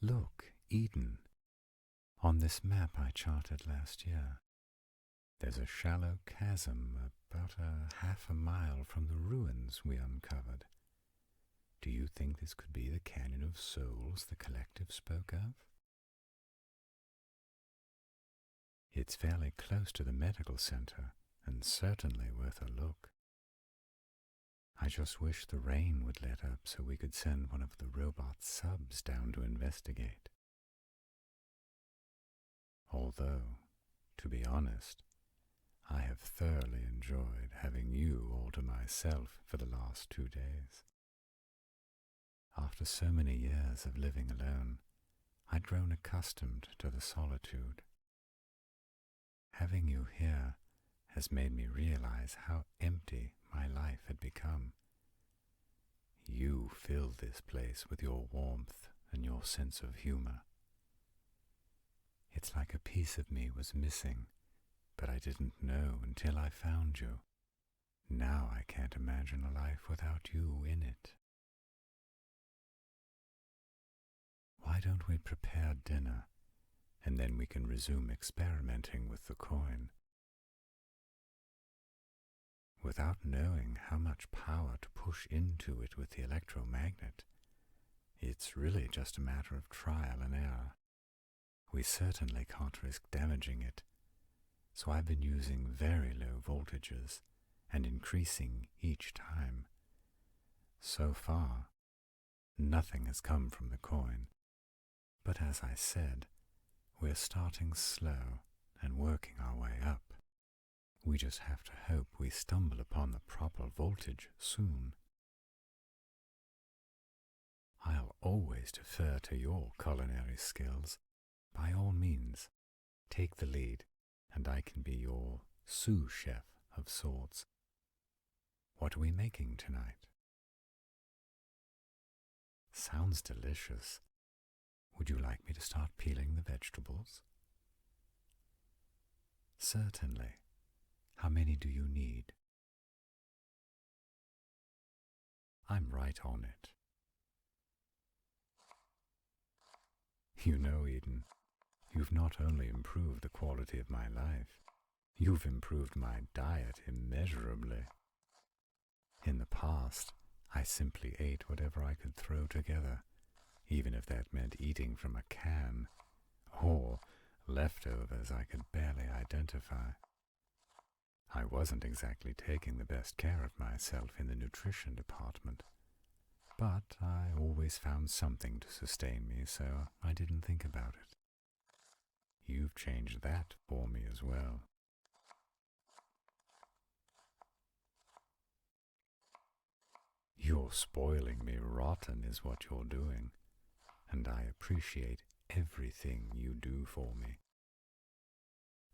Look, Eden. On this map I charted last year, there's a shallow chasm about half a mile from the ruins we uncovered. Do you think this could be the Canyon of Souls the collective spoke of? It's fairly close to the medical center, and certainly worth a look. I just wish the rain would let up so we could send one of the robot subs down to investigate. Although, to be honest, I have thoroughly enjoyed having you all to myself for the last 2 days. After so many years of living alone, I'd grown accustomed to the solitude. Having you here has made me realize how empty my life had become. You filled this place with your warmth and your sense of humor. It's like a piece of me was missing, but I didn't know until I found you. Now I can't imagine a life without you in it. Why don't we prepare dinner, and then we can resume experimenting with the coin? Without knowing how much power to push into it with the electromagnet, it's really just a matter of trial and error. We certainly can't risk damaging it, so I've been using very low voltages and increasing each time. So far, nothing has come from the coin, but as I said, we're starting slow and working our way up. We just have to hope we stumble upon the proper voltage soon. I'll always defer to your culinary skills. By all means, take the lead, and I can be your sous chef of sorts. What are we making tonight? Sounds delicious. Would you like me to start peeling the vegetables? Certainly. How many do you need? I'm right on it. You know, Eden, you've not only improved the quality of my life, you've improved my diet immeasurably. In the past, I simply ate whatever I could throw together, even if that meant eating from a can, or leftovers I could barely identify. I wasn't exactly taking the best care of myself in the nutrition department, but I always found something to sustain me, so I didn't think about it. You've changed that for me as well. You're spoiling me rotten is what you're doing, and I appreciate everything you do for me.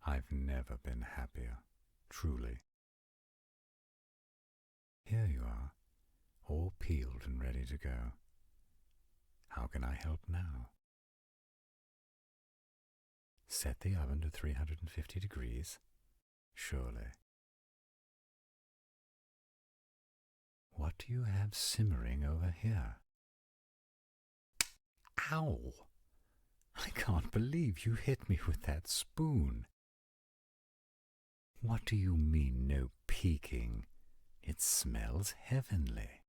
I've never been happier, truly. Here you are, all peeled and ready to go. How can I help now? Set the oven to 350 degrees. Surely. What do you have simmering over here? Ow! I can't believe you hit me with that spoon. What do you mean, no peeking? It smells heavenly.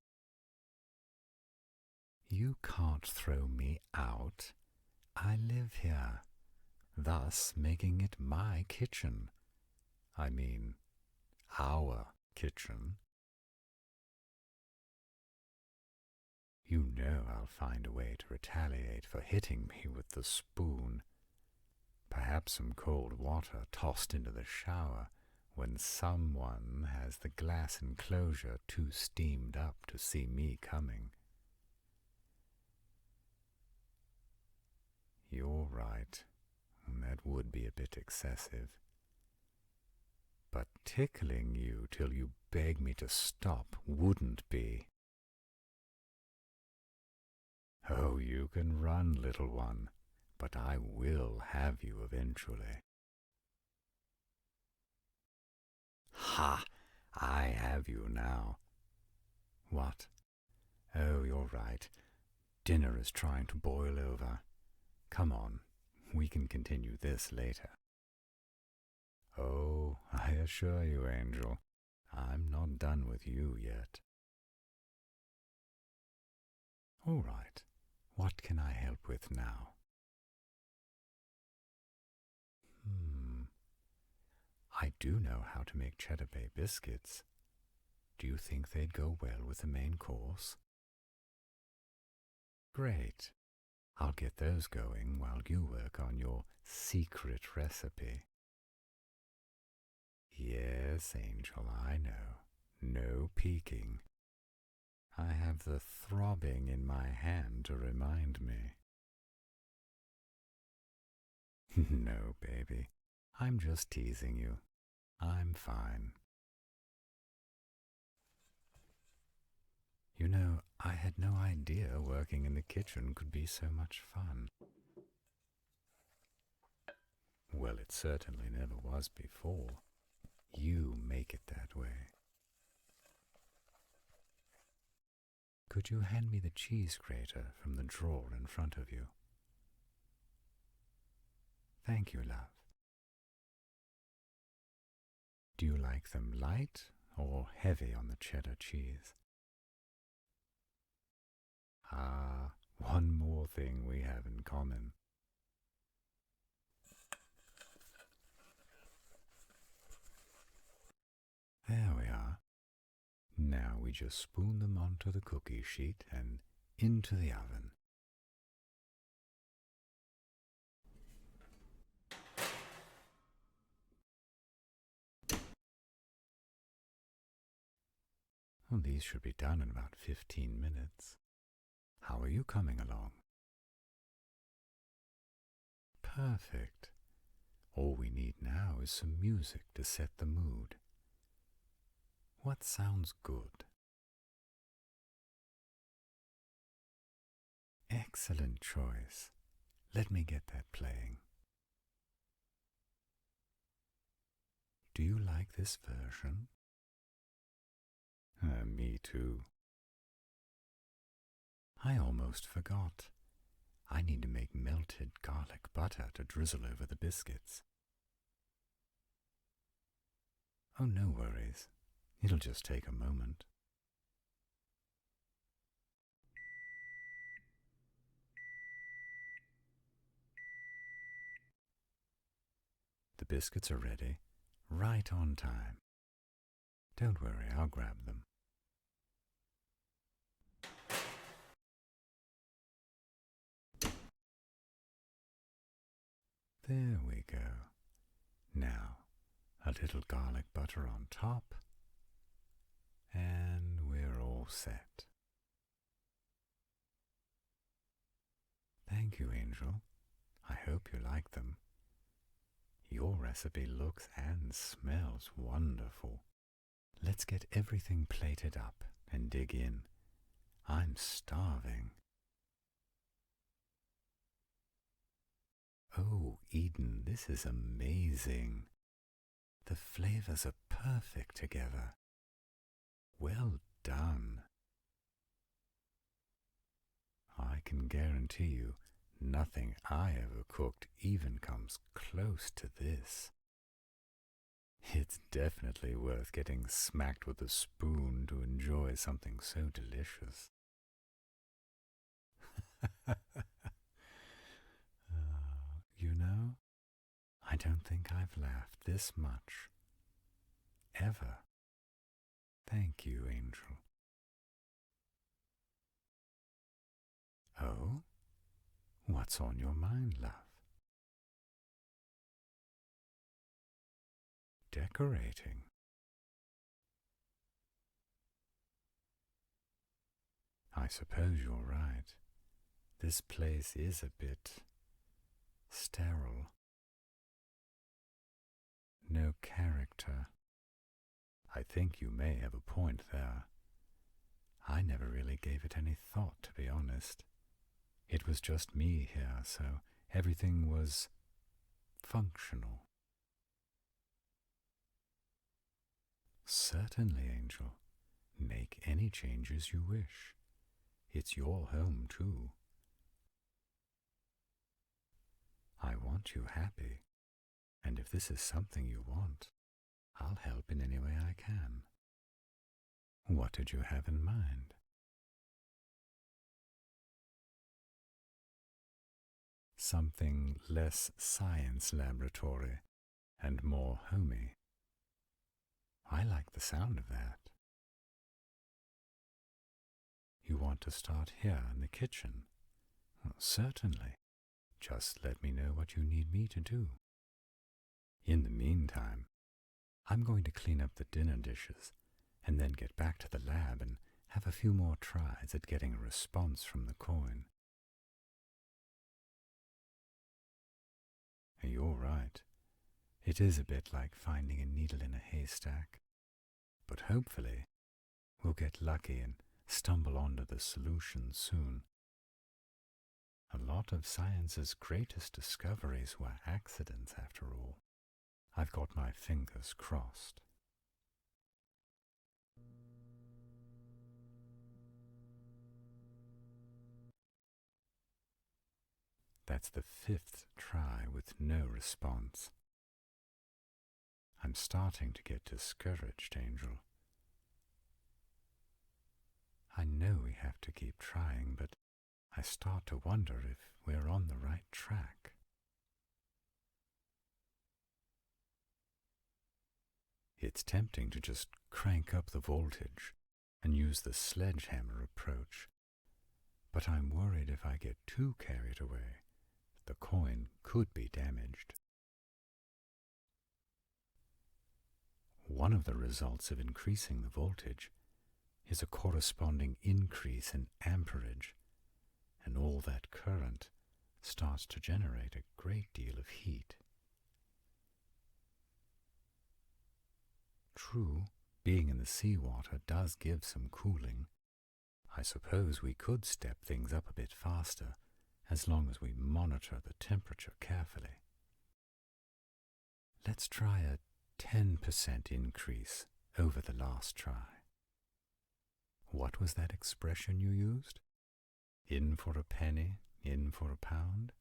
You can't throw me out. I live here, thus making it my kitchen. I mean, our kitchen. You know I'll find a way to retaliate for hitting me with the spoon. Perhaps some cold water tossed into the shower when someone has the glass enclosure too steamed up to see me coming. You're right, that would be a bit excessive. But tickling you till you beg me to stop wouldn't be. Oh, you can run, little one, but I will have you eventually. Ha! I have you now. What? Oh, you're right. Dinner is trying to boil over. Come on, we can continue this later. Oh, I assure you, Angel, I'm not done with you yet. All right, what can I help with now? I do know how to make Cheddar Bay biscuits. Do you think they'd go well with the main course? Great. I'll get those going while you work on your secret recipe. Yes, Angel, I know. No peeking. I have the throbbing in my hand to remind me. No, baby. I'm just teasing you. I'm fine. You know, I had no idea working in the kitchen could be so much fun. Well, it certainly never was before. You make it that way. Could you hand me the cheese grater from the drawer in front of you? Thank you, love. Do you like them light or heavy on the cheddar cheese? Ah, one more thing we have in common. There we are. Now we just spoon them onto the cookie sheet and into the oven. Well, these should be done in about 15 minutes. How are you coming along? Perfect. All we need now is some music to set the mood. What sounds good? Excellent choice. Let me get that playing. Do you like this version? Me too. I almost forgot. I need to make melted garlic butter to drizzle over the biscuits. Oh, no worries. It'll just take a moment. The biscuits are ready, right on time. Don't worry, I'll grab them. There we go. Now, a little garlic butter on top, and we're all set. Thank you, Angel. I hope you like them. Your recipe looks and smells wonderful. Let's get everything plated up and dig in. I'm starving. Oh, Eden, this is amazing. The flavors are perfect together. Well done. I can guarantee you nothing I ever cooked even comes close to this. It's definitely worth getting smacked with a spoon to enjoy something so delicious. You know, I don't think I've laughed this much. Ever. Thank you, Angel. Oh? What's on your mind, love? Decorating. I suppose you're right. This place is a bit sterile. No character. I think you may have a point there. I never really gave it any thought, to be honest. It was just me here, so everything was functional. Certainly, Angel. Make any changes you wish. It's your home, too. want you happy, and if this is something you want, I'll help in any way I can. What did you have in mind? Something less science laboratory and more homey. I like the sound of that. You want to start here in the kitchen? Well, certainly. Just let me know what you need me to do. In the meantime, I'm going to clean up the dinner dishes and then get back to the lab and have a few more tries at getting a response from the coin. You're right. It is a bit like finding a needle in a haystack. But hopefully, we'll get lucky and stumble onto the solution soon. A lot of science's greatest discoveries were accidents, after all. I've got my fingers crossed. That's the 5th try with no response. I'm starting to get discouraged, Angel. I know we have to keep trying, but I start to wonder if we're on the right track. It's tempting to just crank up the voltage and use the sledgehammer approach, but I'm worried if I get too carried away, the coin could be damaged. One of the results of increasing the voltage is a corresponding increase in amperage, and all that current starts to generate a great deal of heat. True, being in the seawater does give some cooling. I suppose we could step things up a bit faster, as long as we monitor the temperature carefully. Let's try a 10% increase over the last try. What was that expression you used? In for a penny, in for a pound?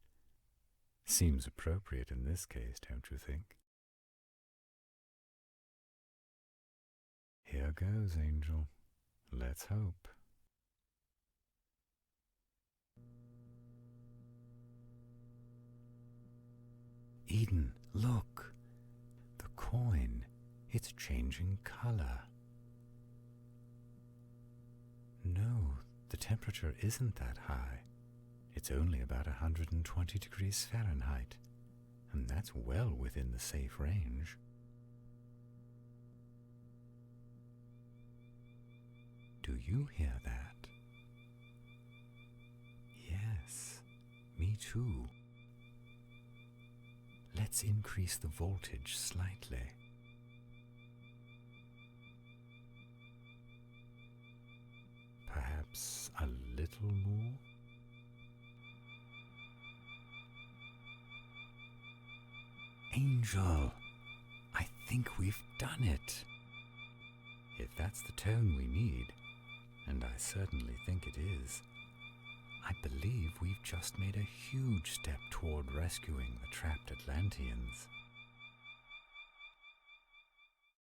Seems appropriate in this case, don't you think? Here goes, Angel. Let's hope. Eden, look! The coin, it's changing color. No, the temperature isn't that high. It's only about 120 degrees Fahrenheit, and that's well within the safe range. Do you hear that? Yes, me too. Let's increase the voltage slightly. Perhaps a little more? Angel, I think we've done it. If that's the tone we need, and I certainly think it is, I believe we've just made a huge step toward rescuing the trapped Atlanteans.